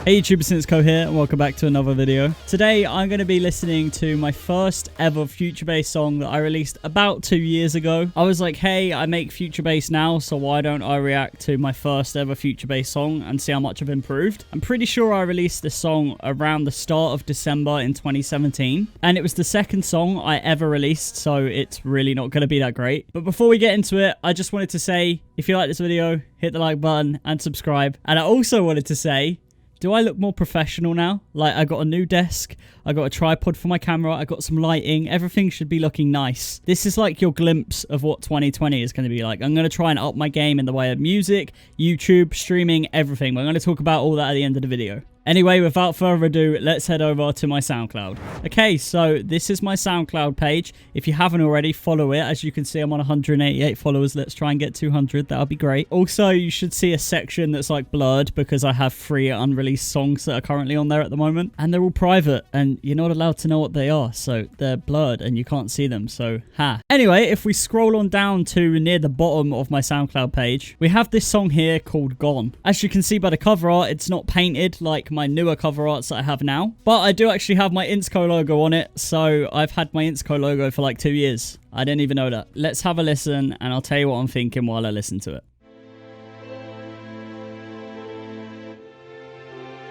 Hey YouTube, it's Insko here and welcome back to another video. Today I'm going to be listening to my first ever future bass song that I released about 2 years ago. I was like, hey, I make future bass now, so why don't I react to my first ever future bass song and see how much I've improved. I'm pretty sure I released this song around the start of December in 2017, and it was the second song I ever released, so it's really not going to be that great. But before we get into it, I just wanted to say, if you like this video, hit the like button and subscribe. And I also wanted to say, do I look more professional now? Like, I got a new desk, I got a tripod for my camera, I got some lighting, everything should be looking nice. This is like your glimpse of what 2020 is going to be like. I'm going to try and up my game in the way of music, YouTube, streaming, everything. We're going to talk about all that at the end of the video. Anyway, without further ado, let's head over to my SoundCloud. Okay, so this is my SoundCloud page. If you haven't already, follow it. As you can see, I'm on 188 followers. Let's try and get 200. That would be great. Also, you should see a section that's like blurred because I have 3 unreleased songs that are currently on there at the moment. And they're all private and you're not allowed to know what they are. So they're blurred and you can't see them. So, ha. Anyway, if we scroll on down to near the bottom of my SoundCloud page, we have this song here called Gone. As you can see by the cover art, it's not painted like my newer cover arts that I have now, but I do actually have my Insko logo on it, so I've had my Insko logo for like 2 years. I didn't even know that. Let's have a listen and I'll tell you what I'm thinking while I listen to it.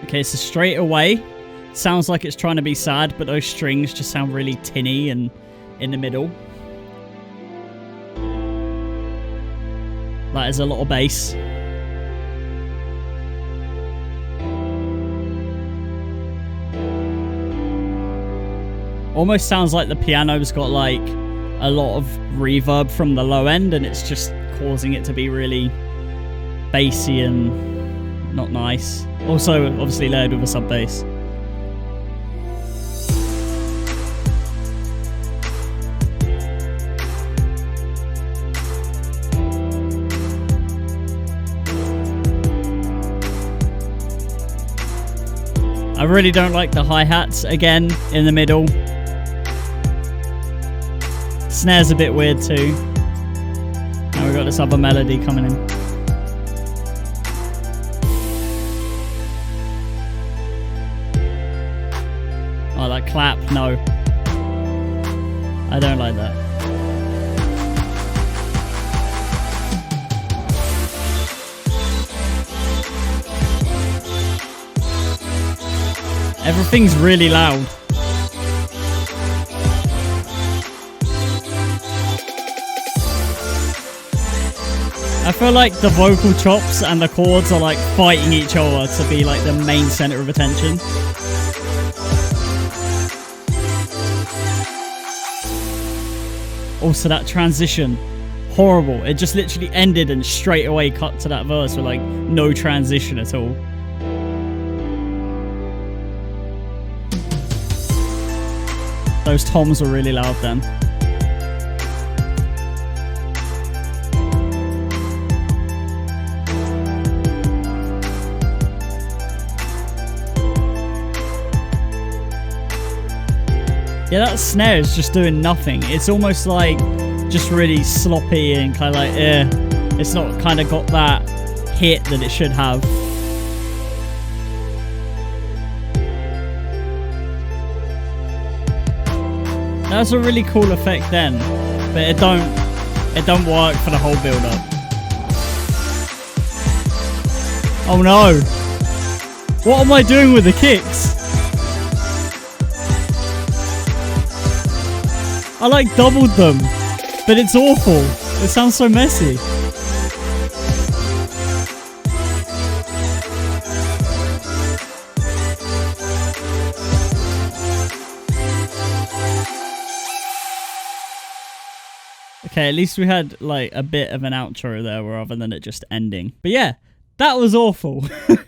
Okay, so straight away sounds like it's trying to be sad, but those strings just sound really tinny and in the middle. Like there's a lot of bass. Almost sounds like the piano's got like a lot of reverb from the low end and it's just causing it to be really bassy and not nice. Also, obviously layered with a sub bass. I really don't like the hi-hats again in the middle. Snare's a bit weird too. Now we've got this other melody coming in. Oh, that clap, no. I don't like that. Everything's really loud. I feel like the vocal chops and the chords are like fighting each other to be like the main center of attention. Also that transition, horrible. It just literally ended and straight away cut to that verse with like no transition at all. Those toms were really loud then. Yeah, that snare is just doing nothing. It's almost like just really sloppy and kind of like, it's not kind of got that hit that it should have. That's a really cool effect then, but it don't work for the whole build up. Oh no! What am I doing with the kicks? I like doubled them, but it's awful. It sounds so messy. Okay, at least we had like a bit of an outro there rather than it just ending. But yeah, that was awful.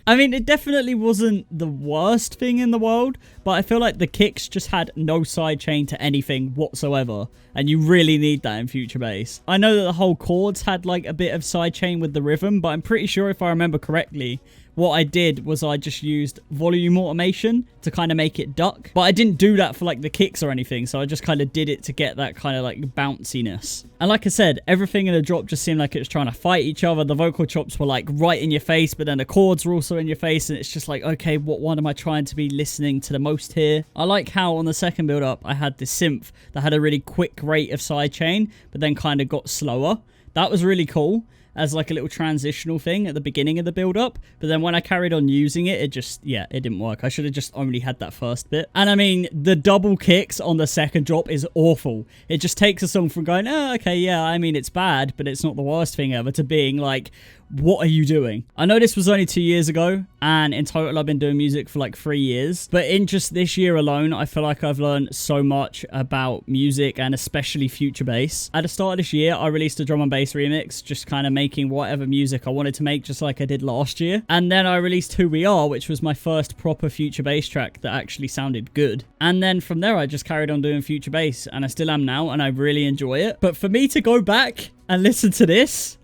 I mean, it definitely wasn't the worst thing in the world, but I feel like the kicks just had no sidechain to anything whatsoever, and you really need that in future bass. I know that the whole chords had like a bit of sidechain with the rhythm, but I'm pretty sure if I remember correctly, what I did was I just used volume automation to kind of make it duck. But I didn't do that for like the kicks or anything. So I just kind of did it to get that kind of like bounciness. And like I said, everything in the drop just seemed like it was trying to fight each other. The vocal chops were like right in your face, but then the chords were also in your face and it's just like, okay, what one am I trying to be listening to the most here? I like how on the second build up, I had this synth that had a really quick rate of sidechain, but then kind of got slower. That was really cool as like a little transitional thing at the beginning of the build up. But then when I carried on using it, it just, yeah, it didn't work. I should have just only had that first bit. And I mean, the double kicks on the second drop is awful. It just takes a song from going, oh, okay, yeah, I mean, it's bad, but it's not the worst thing ever, to being like, what are you doing? I know this was only 2 years ago, and in total I've been doing music for like 3 years. But in just this year alone, I feel like I've learned so much about music and especially future bass. At the start of this year, I released a drum and bass remix, just kind of making whatever music I wanted to make, just like I did last year. And then I released Who We Are, which was my first proper future bass track that actually sounded good. And then from there, I just carried on doing future bass, and I still am now, and I really enjoy it. But for me to go back and listen to this,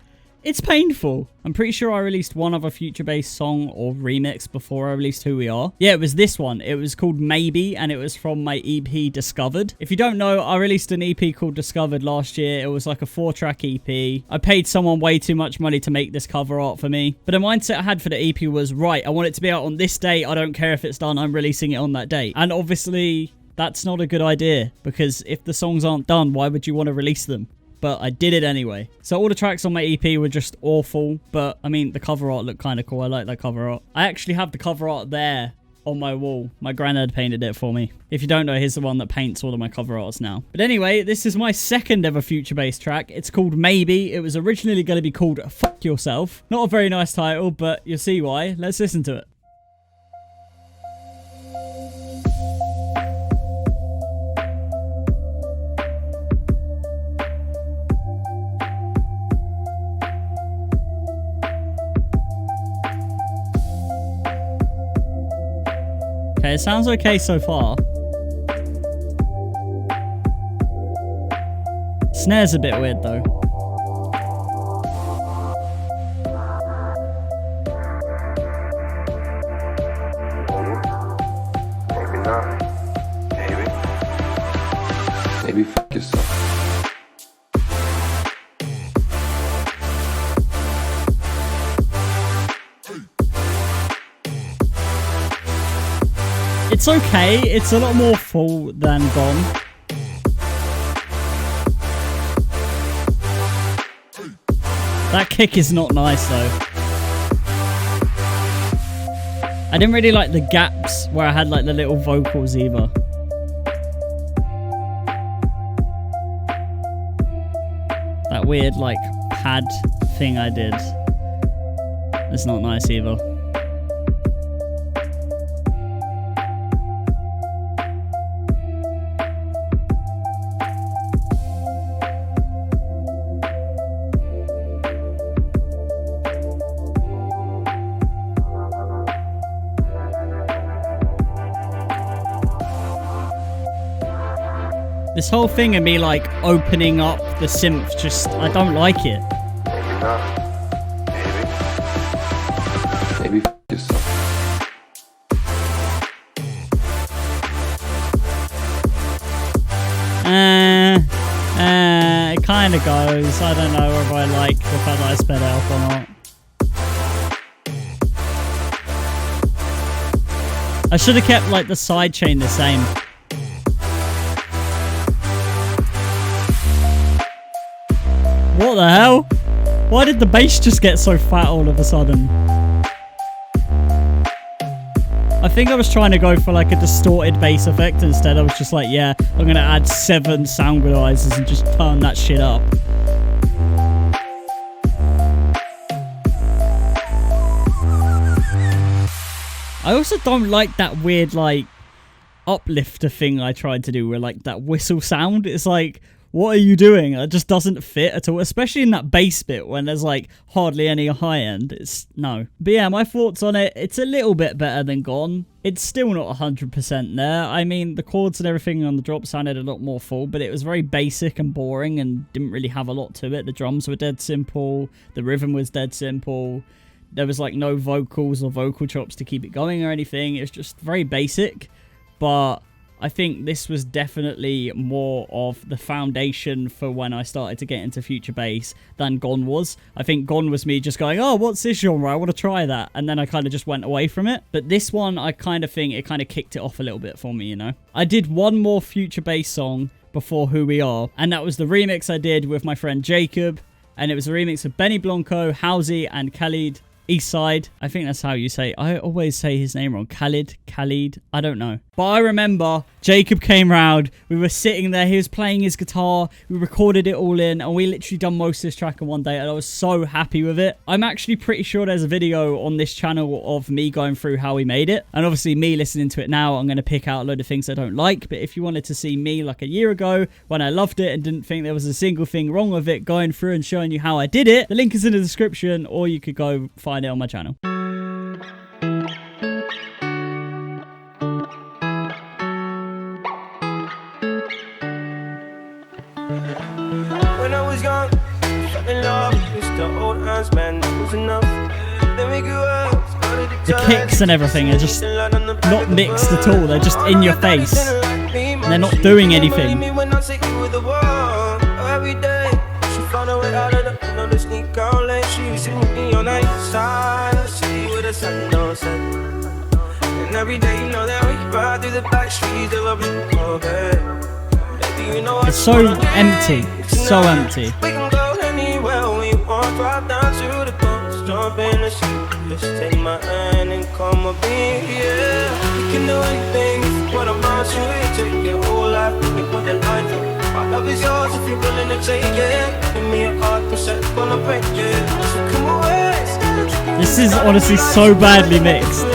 it's painful. I'm pretty sure I released one other future bass song or remix before I released Who We Are. Yeah, it was this one. It was called Maybe, and it was from my EP Discovered. If you don't know, I released an EP called Discovered last year. It was like a 4-track EP. I paid someone way too much money to make this cover art for me. But the mindset I had for the EP was, right, I want it to be out on this date. I don't care if it's done. I'm releasing it on that date. And obviously, that's not a good idea, because if the songs aren't done, why would you want to release them? But I did it anyway. So all the tracks on my EP were just awful. But, I mean, the cover art looked kind of cool. I like that cover art. I actually have the cover art there on my wall. My granddad painted it for me. If you don't know, he's the one that paints all of my cover arts now. But anyway, this is my second ever future bass track. It's called Maybe. It was originally going to be called Fuck Yourself. Not a very nice title, but you'll see why. Let's listen to it. Okay, it sounds okay so far. Snare's a bit weird though. Maybe not. Maybe. Maybe fuck yourself. It's okay. It's a lot more full than Gone. That kick is not nice though. I didn't really like the gaps where I had like the little vocals either. That weird like pad thing I did. It's not nice either. This whole thing of me like opening up the synth, just, I don't like it. Maybe not. Maybe. Maybe fuck yourself. It kind of goes. I don't know whether I like the fact that I sped it up or not. I should have kept like the side chain the same. What the hell? Why did the bass just get so fat all of a sudden? I think I was trying to go for like a distorted bass effect instead. I was just like, yeah, I'm going to add 7 sound gradizers and just turn that shit up. I also don't like that weird like uplifter thing I tried to do where like that whistle sound. It's like, what are you doing? It just doesn't fit at all, especially in that bass bit when there's like hardly any high end. It's no. But yeah, my thoughts on it, it's a little bit better than Gone. It's still not 100% there. I mean, the chords and everything on the drop sounded a lot more full, but it was very basic and boring and didn't really have a lot to it. The drums were dead simple. The rhythm was dead simple. There was like no vocals or vocal chops to keep it going or anything. It was just very basic, but I think this was definitely more of the foundation for when I started to get into future bass than Gone was. I think Gone was me just going, oh, what's this genre? I want to try that. And then I kind of just went away from it. But this one, I kind of think it kind of kicked it off a little bit for me, you know. I did one more future bass song before Who We Are, and that was the remix I did with my friend Jacob. And it was a remix of Benny Blanco, Halsey, and Khalid Eastside. I think that's how you say it. I always say his name wrong. Khalid, I don't know. But I remember Jacob came round. We were sitting there. He was playing his guitar. We recorded it all in, and we literally done most of this track in one day, and I was so happy with it. I'm actually pretty sure there's a video on this channel of me going through how we made it. And obviously me listening to it now, I'm going to pick out a load of things I don't like. But if you wanted to see me like a year ago when I loved it and didn't think there was a single thing wrong with it, going through and showing you how I did it, the link is in the description, or you could go find it on my channel. When I was young, fell in love with the old hands, man, that was enough. Then we grew up, started to The kicks and everything are just not mixed at all. They're just in your face. And they're not doing anything. Every day, she found a way out of the window to sneak out late. She was sitting with me on the side, see with the sun don't set. And every day, you know that we ride through the back streets of a blue bed. It's so empty. So empty. We can go anywhere we want, drive down to the coast, jump in the sea, just take my hand and come up in here. We can do anything, what about you? Take your whole life, we put the line through. My love is yours if you're willing to take it. Give me a heart to set, gonna break it. So come away. This is honestly so badly mixed.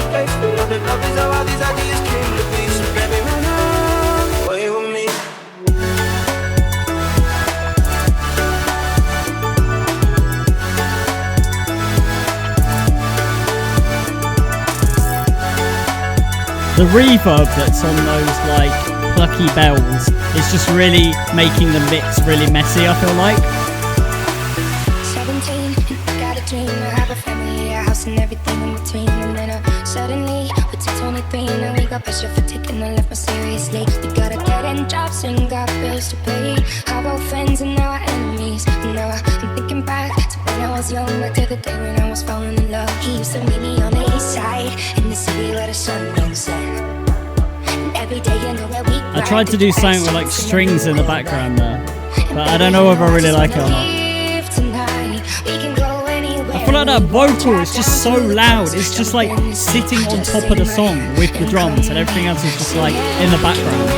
The reverb that's on those, like, plucky bells is just really making the mix really messy, I feel like. 17, got a dream, I have a family, a house and everything in between. And then suddenly, we're 23, and we got pressure for taking our life more seriously. We got a dead-end jobs and got bills to pay. Our old friends and now our enemies. And now I'm thinking back to when I was young, back to the day when I was falling in love. He used to meet me on the east side, in the city where the sun don't set. I tried to do something with like strings in the background there, but I don't know whether I really like it or not. I feel like that vocal is just so loud. It's just like sitting on top of the song with the drums, and everything else is just like in the background.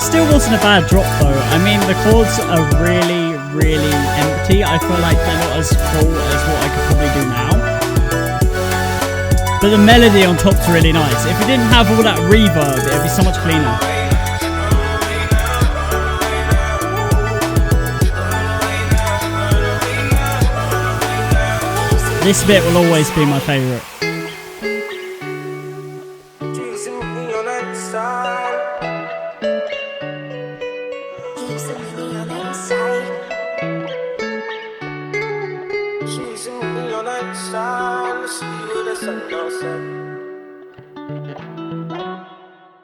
Still wasn't a bad drop though. I mean, the chords are really, really empty. I feel like they're not as full as what I could probably do now. But the melody on top's really nice. If it didn't have all that reverb, it'd be so much cleaner. This bit will always be my favourite.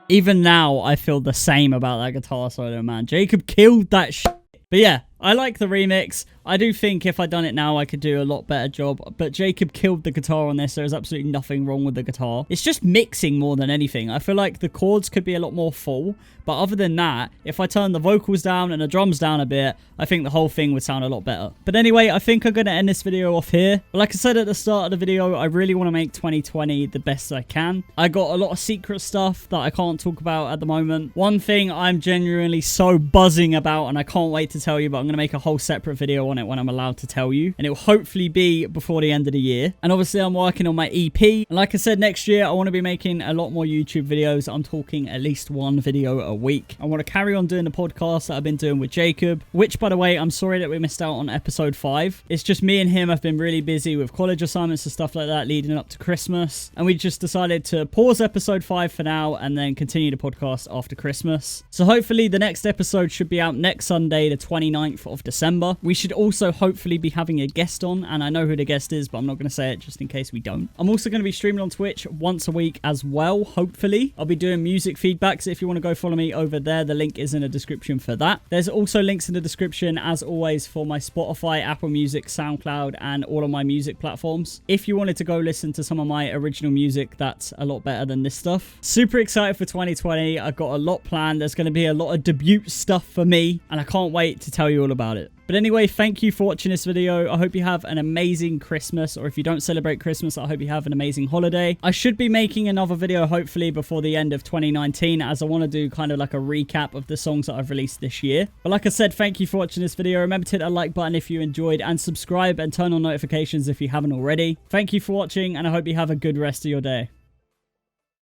Even now, I feel the same about that guitar solo, man. Jacob killed that shit. But yeah, I like the remix. I do think if I'd done it now, I could do a lot better job. But Jacob killed the guitar on this. There's absolutely nothing wrong with the guitar. It's just mixing more than anything. I feel like the chords could be a lot more full. But other than that, if I turn the vocals down and the drums down a bit, I think the whole thing would sound a lot better. But anyway, I think I'm going to end this video off here. But like I said at the start of the video, I really want to make 2020 the best I can. I got a lot of secret stuff that I can't talk about at the moment. One thing I'm genuinely so buzzing about, and I can't wait to tell you, but I'm going to make a whole separate video on it it when I'm allowed to tell you. And it will hopefully be before the end of the year. And obviously I'm working on my EP. And like I said, next year I want to be making a lot more YouTube videos. I'm talking at least one video a week. I want to carry on doing the podcast that I've been doing with Jacob, which, by the way, I'm sorry that we missed out on episode 5. It's just me and him have been really busy with college assignments and stuff like that leading up to Christmas. And we just decided to pause episode 5 for now and then continue the podcast after Christmas. So hopefully the next episode should be out next Sunday, the 29th of December. We should also hopefully be having a guest on, and I know who the guest is, but I'm not going to say it just in case we don't. I'm also going to be streaming on Twitch once a week as well, hopefully. I'll be doing music feedbacks. If you want to go follow me over there, the link is in the description for that. There's also links in the description, as always, for my Spotify, Apple Music, SoundCloud, and all of my music platforms. If you wanted to go listen to some of my original music, that's a lot better than this stuff. Super excited for 2020. I've got a lot planned. There's going to be a lot of debut stuff for me, and I can't wait to tell you all about it. But anyway, thank you for watching this video. I hope you have an amazing Christmas, or if you don't celebrate Christmas, I hope you have an amazing holiday. I should be making another video hopefully before the end of 2019, as I want to do kind of like a recap of the songs that I've released this year. But like I said, thank you for watching this video. Remember to hit that like button if you enjoyed, and subscribe and turn on notifications if you haven't already. Thank you for watching, and I hope you have a good rest of your day.